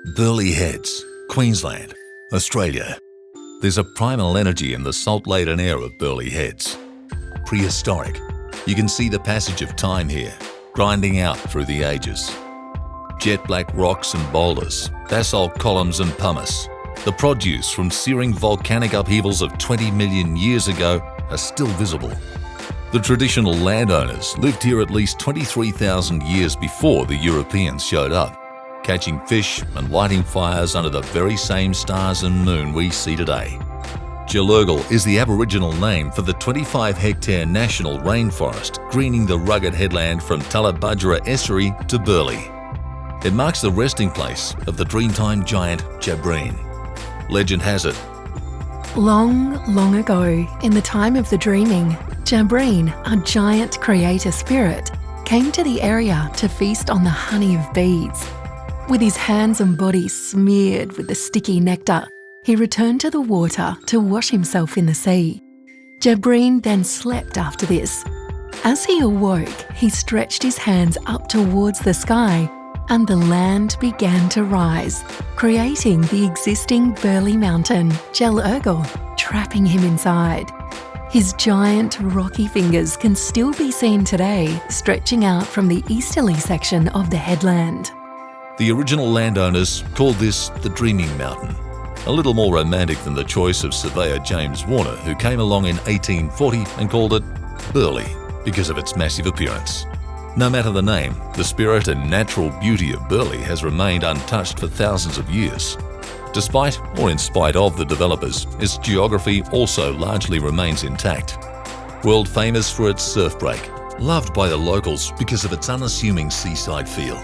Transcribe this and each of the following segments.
Burleigh Heads, Queensland, Australia. There's a primal energy in the salt-laden air of Burleigh Heads. Prehistoric. You can see the passage of time here, grinding out through the ages. Jet black rocks and boulders, basalt columns and pumice. The produce from searing volcanic upheavals of 20 million years ago are still visible. The traditional landowners lived here at least 23,000 years before the Europeans showed up, catching fish and lighting fires under the very same stars and moon we see today. Burleigh is the Aboriginal name for the 25-hectare national rainforest greening the rugged headland from Tullabudgera Estuary to Burleigh. It marks the resting place of the Dreamtime giant Jabreen. Legend has it, long, long ago, in the time of the dreaming, Jabreen, a giant creator spirit, came to the area to feast on the honey of bees. With his hands and body smeared with the sticky nectar, he returned to the water to wash himself in the sea. Jabreen then slept after this. As he awoke, he stretched his hands up towards the sky, and the land began to rise, creating the existing Burleigh mountain, Burleigh, trapping him inside. His giant rocky fingers can still be seen today, stretching out from the easterly section of the headland. The original landowners called this the Dreaming Mountain, a little more romantic than the choice of surveyor James Warner, who came along in 1840 and called it Burleigh because of its massive appearance. No matter the name, the spirit and natural beauty of Burleigh has remained untouched for thousands of years. Despite or in spite of the developers, its geography also largely remains intact. World famous for its surf break, loved by the locals because of its unassuming seaside feel.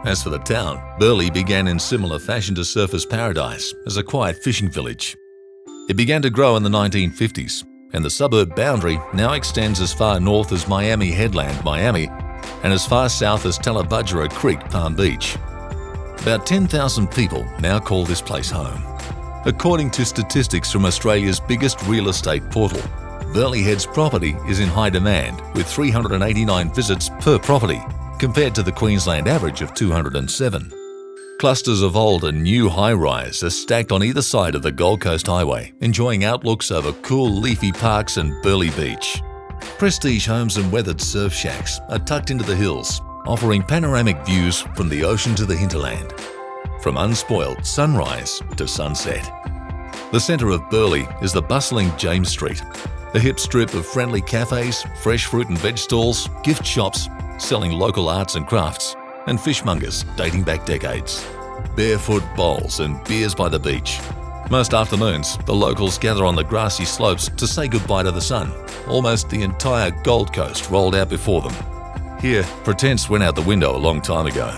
As for the town, Burleigh began in similar fashion to Surfers' Paradise as a quiet fishing village. It began to grow in the 1950s, and the suburb boundary now extends as far north as Miami Headland, Miami, and as far south as Tullabudgera Creek, Palm Beach. About 10,000 people now call this place home. According to statistics from Australia's biggest real estate portal, Burleigh Heads property is in high demand with 389 visits per property, compared to the Queensland average of 207. Clusters of old and new high-rise are stacked on either side of the Gold Coast Highway, enjoying outlooks over cool leafy parks and Burleigh Beach. Prestige homes and weathered surf shacks are tucked into the hills, offering panoramic views from the ocean to the hinterland, from unspoiled sunrise to sunset. The centre of Burleigh is the bustling James Street, a hip strip of friendly cafes, fresh fruit and veg stalls, gift shops, selling local arts and crafts, and fishmongers dating back decades. Barefoot bowls and beers by the beach. Most afternoons, the locals gather on the grassy slopes to say goodbye to the sun. Almost the entire Gold Coast rolled out before them. Here, pretense went out the window a long time ago.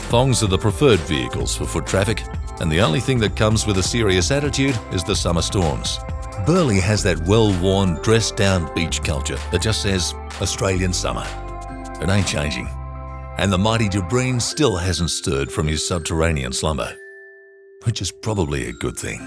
Thongs are the preferred vehicles for foot traffic, and the only thing that comes with a serious attitude is the summer storms. Burleigh has that well-worn, dressed-down beach culture that just says Australian summer. It ain't changing. And the mighty Jabreen still hasn't stirred from his subterranean slumber, which is probably a good thing.